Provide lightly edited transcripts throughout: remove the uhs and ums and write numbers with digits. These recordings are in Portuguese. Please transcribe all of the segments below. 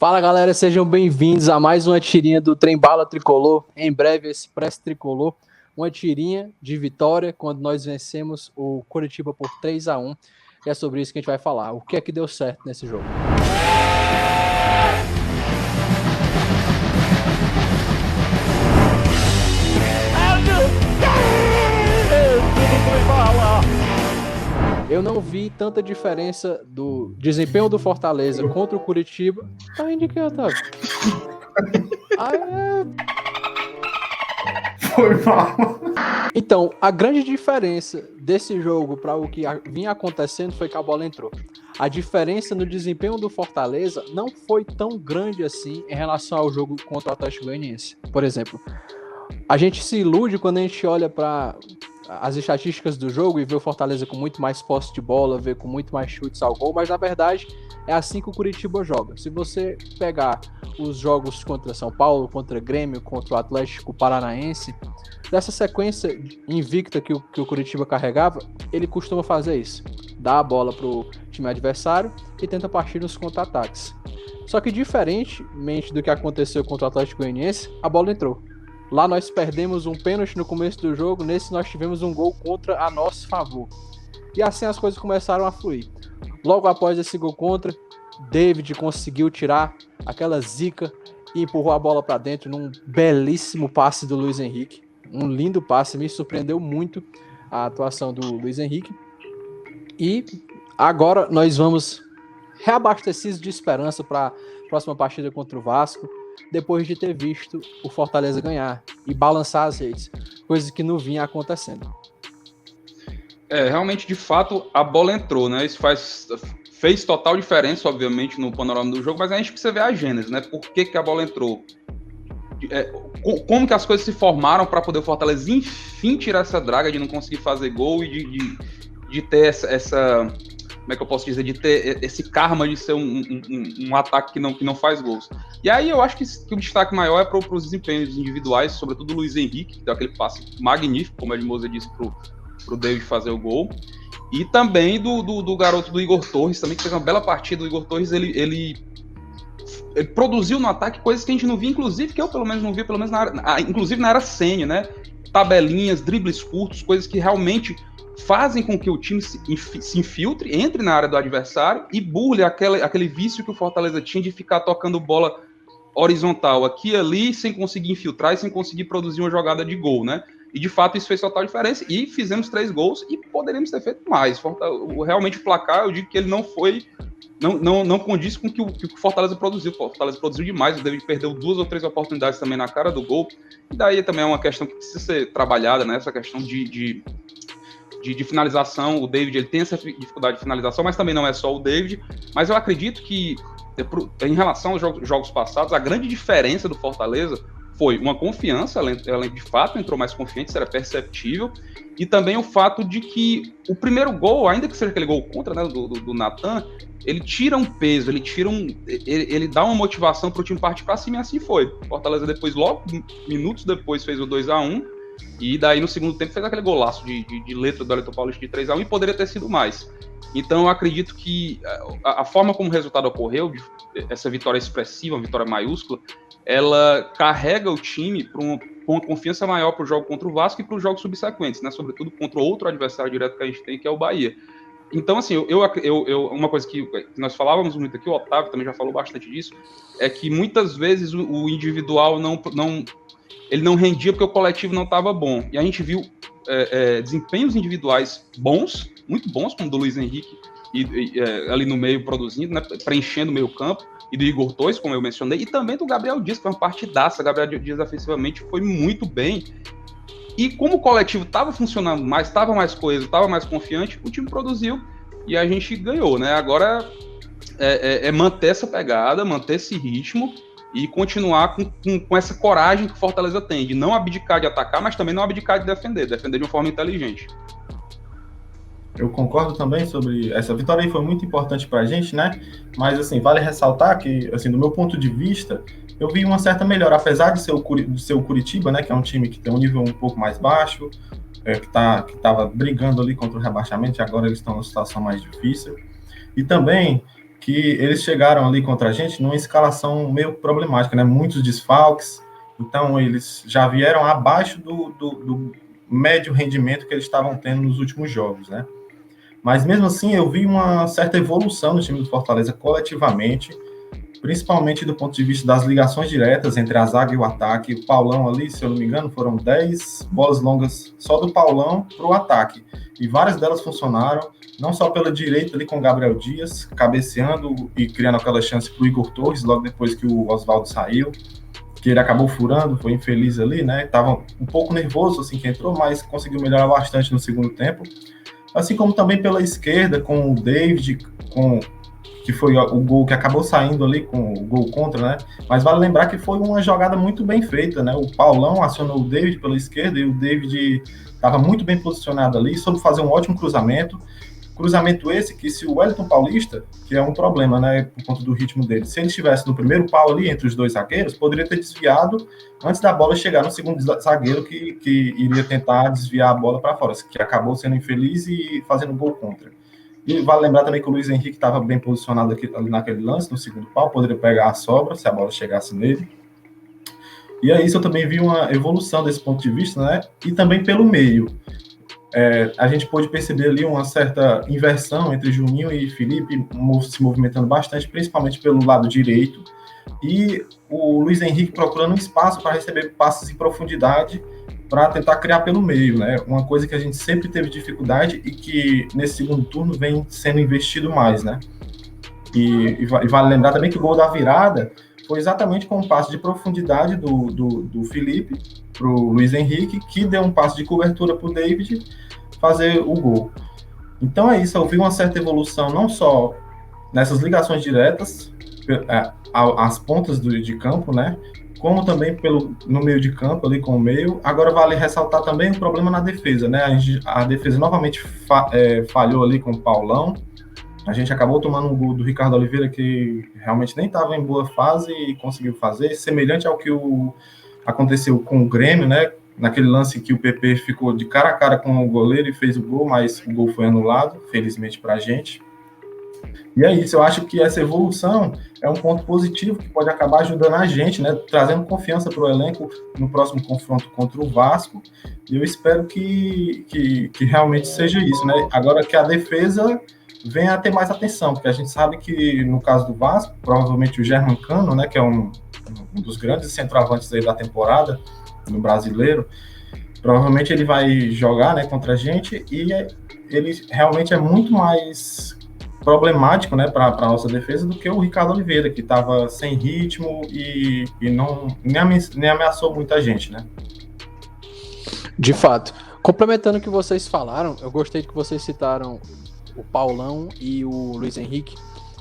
Fala galera, sejam bem-vindos a mais uma tirinha do Trem Bala Tricolor. Em breve, Expresso Tricolor. Uma tirinha de vitória quando nós vencemos o Coritiba por 3-1. E é sobre isso que a gente vai falar. O que é que deu certo nesse jogo? Eu não vi tanta diferença do desempenho do Fortaleza contra o Coritiba. Tá indo aqui, Otávio. Foi mal. Então, a grande diferença desse jogo para o que vinha acontecendo foi que a bola entrou. A diferença no desempenho do Fortaleza não foi tão grande assim em relação ao jogo contra o Atlético Goianiense. Por exemplo, a gente se ilude quando a gente olha para as estatísticas do jogo e vê o Fortaleza com muito mais posse de bola, vê com muito mais chutes ao gol, mas na verdade é assim que o Coritiba joga. Se você pegar os jogos contra São Paulo, contra Grêmio, contra o Atlético Paranaense, dessa sequência invicta que o Coritiba carregava, ele costuma fazer isso. Dá a bola pro time adversário e tenta partir nos contra-ataques. Só que diferentemente do que aconteceu contra o Atlético Goianiense, a bola entrou. Lá nós perdemos um pênalti no começo do jogo, nesse nós tivemos um gol contra a nosso favor. E assim as coisas começaram a fluir. Logo após esse gol contra, David conseguiu tirar aquela zica e empurrou a bola para dentro num belíssimo passe do Luiz Henrique. Um lindo passe, me surpreendeu muito a atuação do Luiz Henrique. E agora nós vamos reabastecidos de esperança para a próxima partida contra o Vasco, depois de ter visto o Fortaleza ganhar e balançar as redes, coisas que não vinha acontecendo. Realmente, de fato, a bola entrou, né? Isso fez total diferença, obviamente, no panorama do jogo, mas a gente precisa ver a gênese, né? Por que a bola entrou? Como que as coisas se formaram para poder o Fortaleza, enfim, tirar essa draga de não conseguir fazer gol e de ter essa como é que eu posso dizer, de ter esse karma de ser um ataque que não faz gols. E aí eu acho que o destaque maior é para os desempenhos individuais, sobretudo do Luiz Henrique, que deu aquele passe magnífico, como a Edmoza disse, pro David fazer o gol. E também do garoto do Igor Torres, também, que fez uma bela partida. O Igor Torres, ele produziu no ataque coisas que a gente não via, inclusive, que eu pelo menos não via, pelo menos inclusive na era sênior, né? Tabelinhas, dribles curtos, coisas que realmente fazem com que o time se infiltre, entre na área do adversário e burle aquele vício que o Fortaleza tinha de ficar tocando bola horizontal aqui e ali, sem conseguir infiltrar e sem conseguir produzir uma jogada de gol, né? E de fato isso fez total diferença e fizemos 3 gols e poderíamos ter feito mais. Realmente o placar, eu digo que ele não condiz com o que o Fortaleza produziu. O Fortaleza produziu demais, o David perdeu 2 ou 3 oportunidades também na cara do gol, e daí também é uma questão que precisa ser trabalhada, né? Essa questão de finalização. O David, ele tem essa dificuldade de finalização, mas também não é só o David. Mas eu acredito que, em relação aos jogos passados, a grande diferença do Fortaleza foi uma confiança, ela de fato entrou mais confiante, isso era perceptível, e também o fato de que o primeiro gol, ainda que seja aquele gol contra, né, do Natan, ele tira um peso, ele dá uma motivação para o time partir para cima, e assim foi. O Fortaleza depois, logo minutos depois, fez o 2-1, e daí no segundo tempo fez aquele golaço de letra do Wellington Paulista de 3-1 e poderia ter sido mais. Então eu acredito que a forma como o resultado ocorreu, essa vitória expressiva, uma vitória maiúscula, ela carrega o time com uma confiança maior para o jogo contra o Vasco e para os jogos subsequentes, né? Sobretudo contra outro adversário direto que a gente tem, que é o Bahia. Então, assim, uma coisa que nós falávamos muito aqui, o Otávio também já falou bastante disso, é que muitas vezes o individual ele não rendia porque o coletivo não estava bom. E a gente viu desempenhos individuais bons, muito bons, como o do Luiz Henrique, ali no meio produzindo, né, preenchendo o meio campo, e do Igor Torres, como eu mencionei, e também do Gabriel Dias, que foi uma partidaça. Gabriel Dias ofensivamente foi muito bem. E como o coletivo estava funcionando mais, estava mais coeso, estava mais confiante, o time produziu e a gente ganhou, né? Agora é manter essa pegada, manter esse ritmo e continuar com essa coragem que o Fortaleza tem, de não abdicar de atacar, mas também não abdicar de defender de uma forma inteligente. Eu concordo também sobre essa vitória aí, foi muito importante para a gente, né? Mas, assim, vale ressaltar que, assim, do meu ponto de vista, eu vi uma certa melhora, apesar de ser o Curitiba, né? Que é um time que tem um nível um pouco mais baixo, que estava brigando ali contra o rebaixamento, e agora eles estão numa situação mais difícil. E também que eles chegaram ali contra a gente numa escalação meio problemática, né? Muitos desfalques, então eles já vieram abaixo do médio rendimento que eles estavam tendo nos últimos jogos, né? Mas mesmo assim eu vi uma certa evolução no time do Fortaleza coletivamente, principalmente do ponto de vista das ligações diretas entre a zaga e o ataque. O Paulão ali, se eu não me engano, foram 10 bolas longas só do Paulão para o ataque, e várias delas funcionaram, não só pela direita ali com o Gabriel Dias, cabeceando e criando aquela chance para o Igor Torres, logo depois que o Oswaldo saiu, que ele acabou furando, foi infeliz ali, né? Tava um pouco nervoso assim que entrou, mas conseguiu melhorar bastante no segundo tempo. Assim como também pela esquerda, com o David, que foi o gol que acabou saindo ali, com o gol contra, né? Mas vale lembrar que foi uma jogada muito bem feita, né? O Paulão acionou o David pela esquerda e o David estava muito bem posicionado ali, soube fazer um ótimo cruzamento. Cruzamento esse que, se o Wellington Paulista, que é um problema, né, por conta do ritmo dele, se ele estivesse no primeiro pau ali, entre os dois zagueiros, poderia ter desviado antes da bola chegar no segundo zagueiro que iria tentar desviar a bola para fora, que acabou sendo infeliz e fazendo gol contra. E vale lembrar também que o Luiz Henrique estava bem posicionado aqui, ali naquele lance, no segundo pau, poderia pegar a sobra se a bola chegasse nele. E aí isso eu também vi uma evolução desse ponto de vista, né, e também pelo meio. A gente pôde perceber ali uma certa inversão entre Juninho e Felipe, se movimentando bastante, principalmente pelo lado direito, e o Luiz Henrique procurando um espaço para receber passes em profundidade para tentar criar pelo meio, né? Uma coisa que a gente sempre teve dificuldade e que nesse segundo turno vem sendo investido mais, né? E vale lembrar também que o gol da virada foi exatamente com um passe de profundidade do Felipe para o Luiz Henrique, que deu um passe de cobertura para o David fazer o gol. Então é isso, eu vi uma certa evolução não só nessas ligações diretas às pontas de campo, né, como também no meio de campo, ali com o meio. Agora vale ressaltar também o problema na defesa, né, a defesa novamente falhou ali com o Paulão. A gente acabou tomando um gol do Ricardo Oliveira que realmente nem estava em boa fase e conseguiu fazer, semelhante ao que aconteceu com o Grêmio, né? Naquele lance que o PP ficou de cara a cara com o goleiro e fez o gol, mas o gol foi anulado, felizmente para a gente. E é isso, eu acho que essa evolução é um ponto positivo que pode acabar ajudando a gente, né? Trazendo confiança para o elenco no próximo confronto contra o Vasco. E eu espero que realmente seja isso, né? Agora que a defesa venha a ter mais atenção, porque a gente sabe que no caso do Vasco, provavelmente o Germancano, né, que é um dos grandes centroavantes aí da temporada no Brasileiro, provavelmente ele vai jogar, né, contra a gente, e ele realmente é muito mais problemático, né, para a nossa defesa do que o Ricardo Oliveira, que estava sem ritmo e nem ameaçou muita gente, né? De fato. Complementando o que vocês falaram, eu gostei que vocês citaram o Paulão e o Luiz Henrique.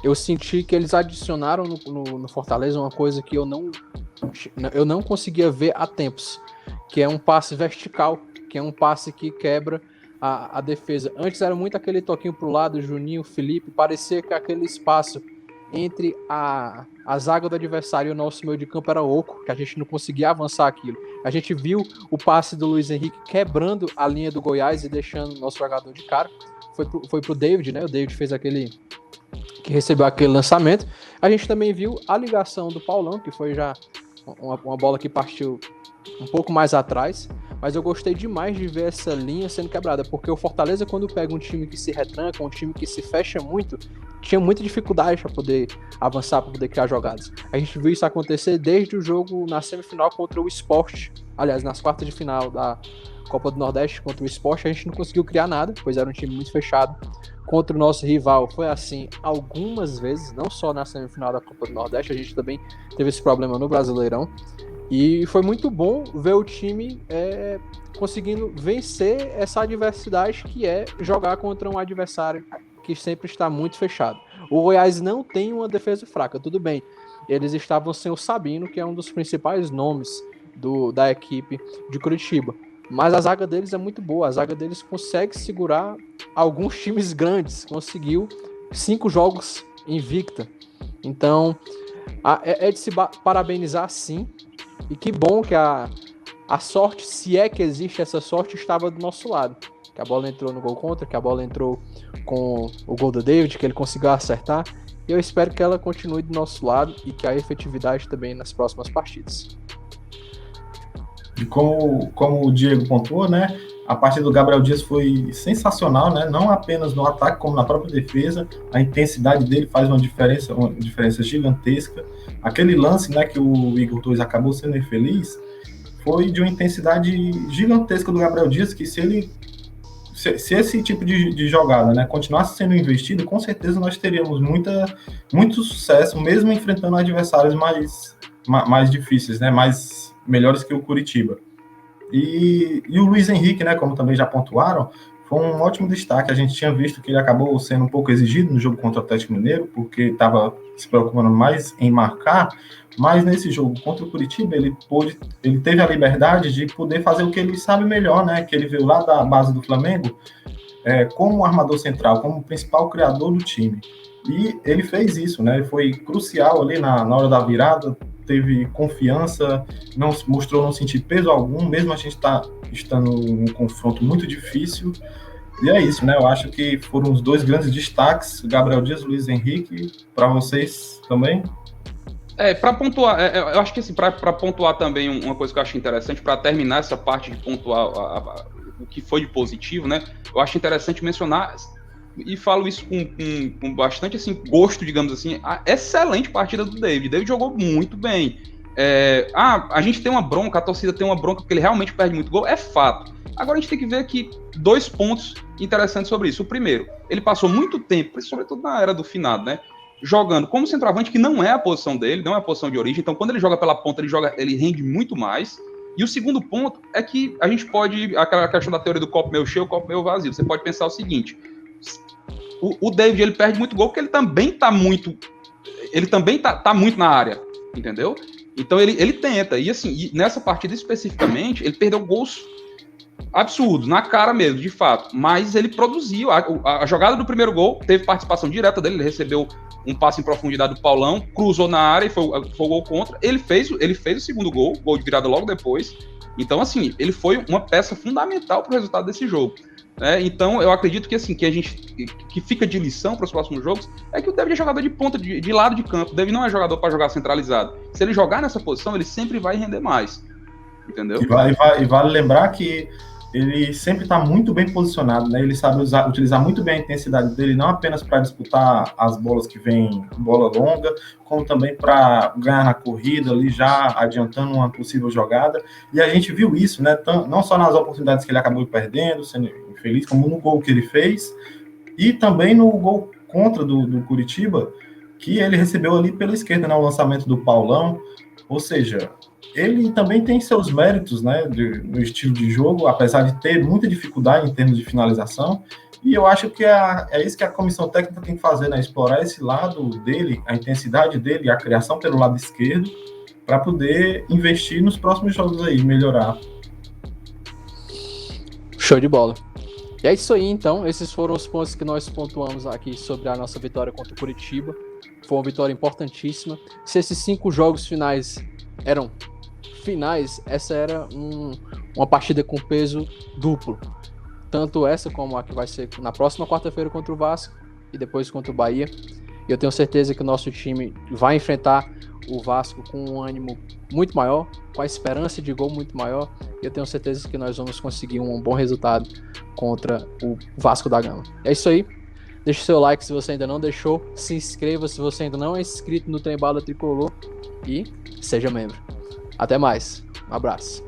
Eu senti que eles adicionaram no Fortaleza uma coisa que eu não conseguia ver há tempos, que é um passe vertical, que é um passe que quebra a defesa. Antes era muito aquele toquinho pro lado, Juninho, Felipe, parecia que aquele espaço entre a zaga do adversário e o nosso meio de campo era oco, que a gente não conseguia avançar aquilo. A gente viu o passe do Luiz Henrique quebrando a linha do Goiás e deixando o nosso jogador de cara. Foi pro David, né? O David fez que recebeu aquele lançamento. A gente também viu a ligação do Paulão, que foi já uma bola que partiu um pouco mais atrás, mas eu gostei demais de ver essa linha sendo quebrada, porque o Fortaleza, quando pega um time que se retranca, um time que se fecha muito, tinha muita dificuldade para poder avançar, para poder criar jogadas. A gente viu isso acontecer desde o jogo na semifinal contra o Sport, aliás, nas quartas de final da Copa do Nordeste contra o Sport, a gente não conseguiu criar nada, pois era um time muito fechado. Contra o nosso rival foi assim algumas vezes, não só na semifinal da Copa do Nordeste, a gente também teve esse problema no Brasileirão. E foi muito bom ver o time conseguindo vencer essa adversidade que é jogar contra um adversário que sempre está muito fechado. O Goiás não tem uma defesa fraca, tudo bem. Eles estavam sem o Sabino, que é um dos principais nomes da equipe de Curitiba. Mas a zaga deles é muito boa, a zaga deles consegue segurar alguns times grandes, conseguiu 5 jogos invicta. Então, é de se parabenizar sim, e que bom que a sorte, se é que existe essa sorte, estava do nosso lado. Que a bola entrou no gol contra, que a bola entrou com o gol do David, que ele conseguiu acertar. e eu espero que ela continue do nosso lado e que a efetividade também nas próximas partidas. E como o Diego pontuou, né, a partida do Gabriel Dias foi sensacional, né, não apenas no ataque, como na própria defesa. A intensidade dele faz uma diferença gigantesca. Aquele lance, né, que o Igor Torres acabou sendo infeliz, foi de uma intensidade gigantesca do Gabriel Dias, que se esse tipo de jogada, né, continuasse sendo investido, com certeza nós teríamos muito sucesso, mesmo enfrentando adversários mais difíceis, né, melhores que o Curitiba. E o Luiz Henrique, né, como também já pontuaram, foi um ótimo destaque. A gente tinha visto que ele acabou sendo um pouco exigido no jogo contra o Atlético Mineiro, porque estava se preocupando mais em marcar, mas nesse jogo contra o Curitiba ele teve a liberdade de poder fazer o que ele sabe melhor, né, que ele veio lá da base do Flamengo, como armador central, como principal criador do time. E ele fez isso, né, ele foi crucial ali na hora da virada, teve confiança, mostrou não sentir peso algum, mesmo a gente estando num confronto muito difícil. E é isso, né? Eu acho que foram os dois grandes destaques, Gabriel Dias e Luiz Henrique. Para vocês também? Para pontuar, eu acho que assim, para pontuar também uma coisa que eu acho interessante, para terminar essa parte de pontuar o que foi de positivo, né? Eu acho interessante mencionar, e falo isso com bastante assim, gosto, digamos assim, a excelente partida do David. David jogou muito bem. A gente tem uma bronca, a torcida tem uma bronca porque ele realmente perde muito gol, é fato. Agora a gente tem que ver aqui 2 pontos interessantes sobre isso. O primeiro, ele passou muito tempo, sobretudo na era do finado, né, jogando como centroavante, que não é a posição dele, não é a posição de origem. Então quando ele joga pela ponta, ele rende muito mais. E o segundo ponto é que a gente pode, aquela questão da teoria do copo meio cheio, copo meio vazio, você pode pensar o seguinte: o David, ele perde muito gol porque ele também tá muito na área, entendeu? Então ele tenta, e assim, nessa partida especificamente, ele perdeu gols absurdos, na cara mesmo, de fato, mas ele produziu, a jogada do primeiro gol teve participação direta dele, ele recebeu um passe em profundidade do Paulão, cruzou na área e foi o gol contra, ele fez o segundo gol de virada logo depois. Então assim, ele foi uma peça fundamental para o resultado desse jogo. Então eu acredito que assim, que fica de lição para os próximos jogos é que o David é jogador de ponta, de lado de campo. O David não é jogador para jogar centralizado. Se ele jogar nessa posição, ele sempre vai render mais, entendeu? E vale lembrar que ele sempre está muito bem posicionado, né? Ele sabe utilizar muito bem a intensidade dele, não apenas para disputar as bolas que vêm bola longa, como também para ganhar na corrida, ali já adiantando uma possível jogada. E a gente viu isso, né? Não só nas oportunidades que ele acabou perdendo, sendo infeliz, como no gol que ele fez, e também no gol contra do Curitiba, que ele recebeu ali pela esquerda, né? O lançamento do Paulão. Ou seja, ele também tem seus méritos, né, no estilo de jogo, apesar de ter muita dificuldade em termos de finalização, e eu acho que é isso que a comissão técnica tem que fazer, né, explorar esse lado dele, a intensidade dele, a criação pelo lado esquerdo, para poder investir nos próximos jogos aí, melhorar. Show de bola. E é isso aí, então, esses foram os pontos que nós pontuamos aqui sobre a nossa vitória contra o Curitiba. Foi uma vitória importantíssima. Se esses 5 jogos finais eram finais, essa era uma partida com peso duplo, tanto essa como a que vai ser na próxima quarta-feira contra o Vasco e depois contra o Bahia. E eu tenho certeza que o nosso time vai enfrentar o Vasco com um ânimo muito maior, com a esperança de gol muito maior, e eu tenho certeza que nós vamos conseguir um bom resultado contra o Vasco da Gama. É isso aí. Deixe seu like se você ainda não deixou, se inscreva se você ainda não é inscrito no Trem Bala Tricolor e seja membro. Até mais. Um abraço.